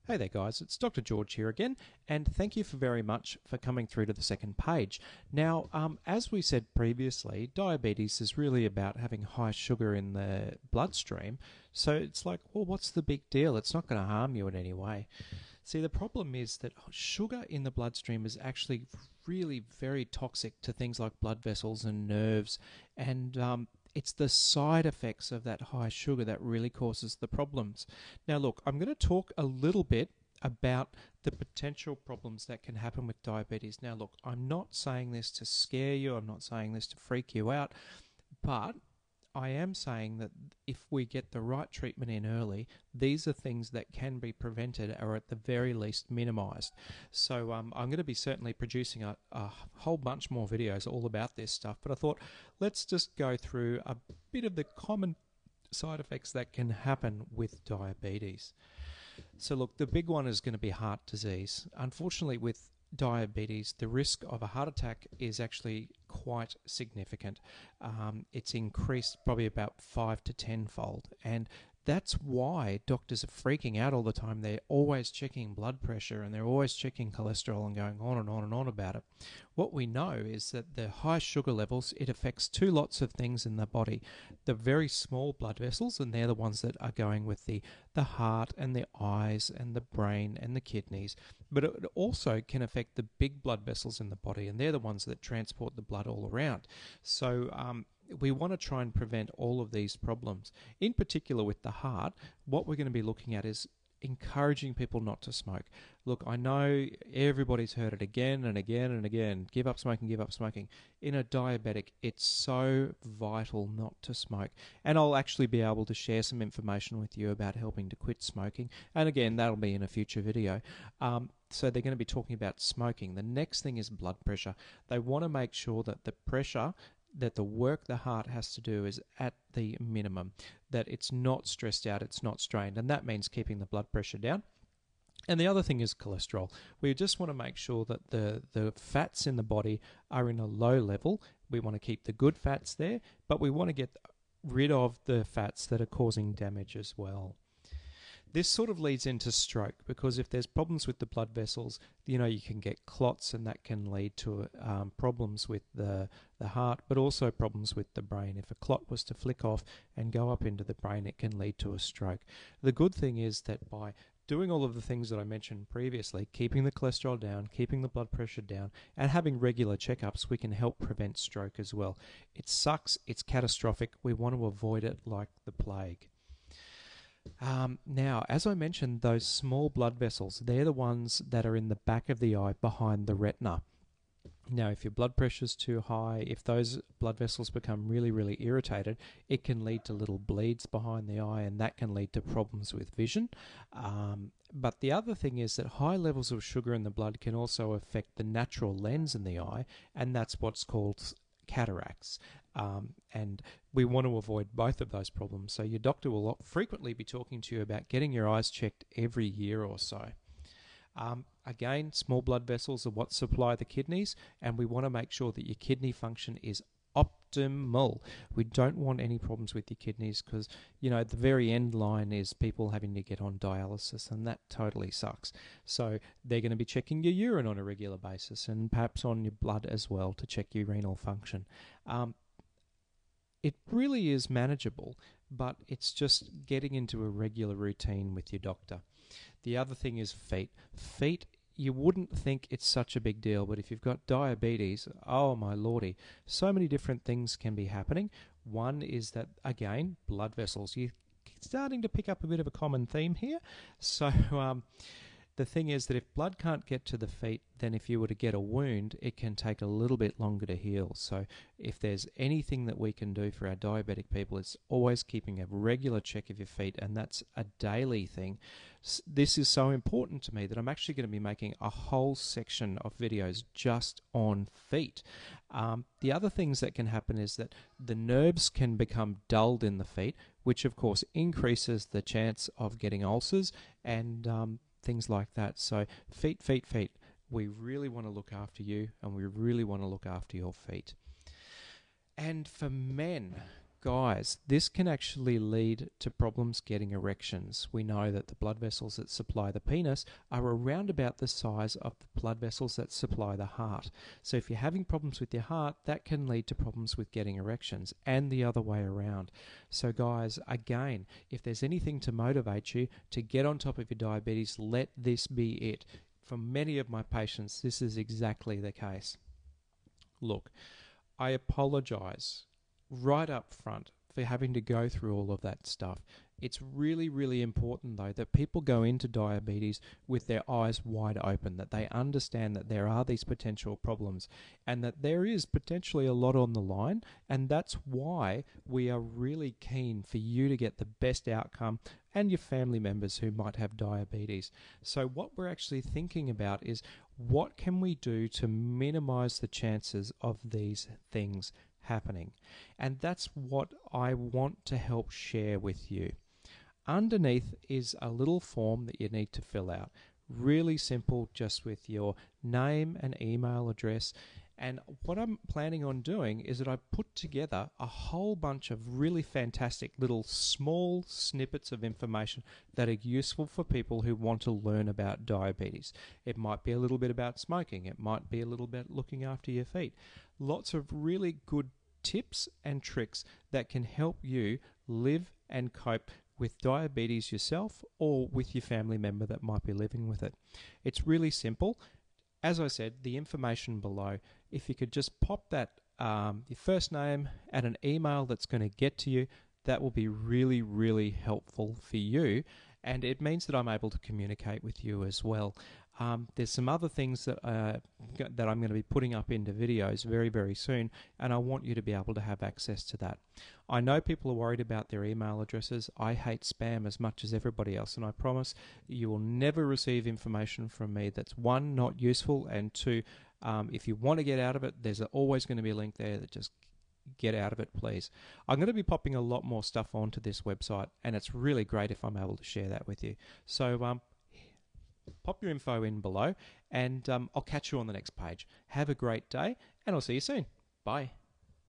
Hey there guys, it's Dr. George here again, and thank you very much for coming through to the second page. Now, as we said previously, diabetes is really about having high sugar in the bloodstream, so it's like, well, what's the big deal? It's not going to harm you in any way. See, the problem is that sugar in the bloodstream is actually really very toxic to things like blood vessels and nerves, and it's the side effects of that high sugar that really causes the problems. Now, look, I'm going to talk a little bit about the potential problems that can happen with diabetes. Now, look, I'm not saying this to scare you, I'm not saying this to freak you out, but I am saying that if we get the right treatment in early, these are things that can be prevented or at the very least minimized. So I'm going to be certainly producing a whole bunch more videos all about this stuff, but I thought let's just go through a bit of the common side effects that can happen with diabetes. So look, the big one is going to be heart disease. Unfortunately, with diabetes, the risk of a heart attack is actually quite significant. It's increased probably about 5 to 10 fold, and that's why doctors are freaking out all the time. They're always checking blood pressure and they're always checking cholesterol and going on and on and on about it. What we know is that the high sugar levels, it affects two lots of things in the body. The very small blood vessels, and they're the ones that are going with the heart and the eyes and the brain and the kidneys. But it also can affect the big blood vessels in the body, and they're the ones that transport the blood all around. So we want to try and prevent all of these problems. In particular with the heart, what we're going to be looking at is encouraging people not to smoke. Look, I know everybody's heard it again and again and again. Give up smoking, give up smoking. In a diabetic, it's so vital not to smoke. And I'll actually be able to share some information with you about helping to quit smoking. And again, that'll be in a future video. So they're going to be talking about smoking. The next thing is blood pressure. They want to make sure that the pressure, that the work the heart has to do is at the minimum, that it's not stressed out, it's not strained, and that means keeping the blood pressure down. And the other thing is cholesterol. We just want to make sure that the fats in the body are in a low level. We want to keep the good fats there, but we want to get rid of the fats that are causing damage as well. This sort of leads into stroke, because if there's problems with the blood vessels, you can get clots, and that can lead to problems with the heart, but also problems with the brain. If a clot was to flick off and go up into the brain, it can lead to a stroke. The good thing is that by doing all of the things that I mentioned previously, keeping the cholesterol down, keeping the blood pressure down, and having regular checkups, we can help prevent stroke as well. It sucks, it's catastrophic, we want to avoid it like the plague. Now, as I mentioned, those small blood vessels, they're the ones that are in the back of the eye behind the retina. Now, if your blood pressure's too high, if those blood vessels become really, really irritated, it can lead to little bleeds behind the eye, and that can lead to problems with vision. But the other thing is that high levels of sugar in the blood can also affect the natural lens in the eye, and that's what's called cataracts. And we want to avoid both of those problems. So your doctor will frequently be talking to you about getting your eyes checked every year or so. Again, small blood vessels are what supply the kidneys, and we want to make sure that your kidney function is optimal. We don't want any problems with your kidneys, because the very end line is people having to get on dialysis, and that totally sucks. So they're going to be checking your urine on a regular basis, and perhaps on your blood as well, to check your renal function. It really is manageable, but it's just getting into a regular routine with your doctor. The other thing is feet. Feet, you wouldn't think it's such a big deal, but if you've got diabetes, oh my lordy, so many different things can be happening. One is that, again, blood vessels. You're starting to pick up a bit of a common theme here. So the thing is that if blood can't get to the feet, then if you were to get a wound, it can take a little bit longer to heal. So if there's anything that we can do for our diabetic people, it's always keeping a regular check of your feet, and that's a daily thing. This is so important to me that I'm actually going to be making a whole section of videos just on feet. The other things that can happen is that the nerves can become dulled in the feet, which of course increases the chance of getting ulcers and things like that. So feet. We really want to look after you, and we really want to look after your feet. And for men, guys, this can actually lead to problems getting erections. We know that the blood vessels that supply the penis are around about the size of the blood vessels that supply the heart. So if you're having problems with your heart, that can lead to problems with getting erections, and the other way around. So guys, again, if there's anything to motivate you to get on top of your diabetes, let this be it. For many of my patients, this is exactly the case. Look, I apologize right up front for having to go through all of that stuff. It's really, really important, though, that people go into diabetes with their eyes wide open, that they understand that there are these potential problems and that there is potentially a lot on the line, and that's why we are really keen for you to get the best outcome and your family members who might have diabetes. So what we're actually thinking about is, what can we do to minimize the chances of these things happening? And that's what I want to help share with you. Underneath is a little form that you need to fill out. Really simple, just with your name and email address. And what I'm planning on doing is that I put together a whole bunch of really fantastic little small snippets of information that are useful for people who want to learn about diabetes. It might be a little bit about smoking. It might be a little bit looking after your feet. Lots of really good tips and tricks that can help you live and cope with diabetes yourself or with your family member that might be living with it. It's really simple. As I said, the information below, if you could just pop that your first name and an email that's going to get to you, that will be really, really helpful for you, and it means that I'm able to communicate with you as well. There's some other things that I'm going to be putting up into videos very, very soon, and I want you to be able to have access to that. I know people are worried about their email addresses. I hate spam as much as everybody else, and I promise you will never receive information from me that's, one, not useful, and two, if you want to get out of it, there's always going to be a link there that just get out of it, please. I'm going to be popping a lot more stuff onto this website, and it's really great if I'm able to share that with you. So pop your info in below, and I'll catch you on the next page. Have a great day, and I'll see you soon. Bye.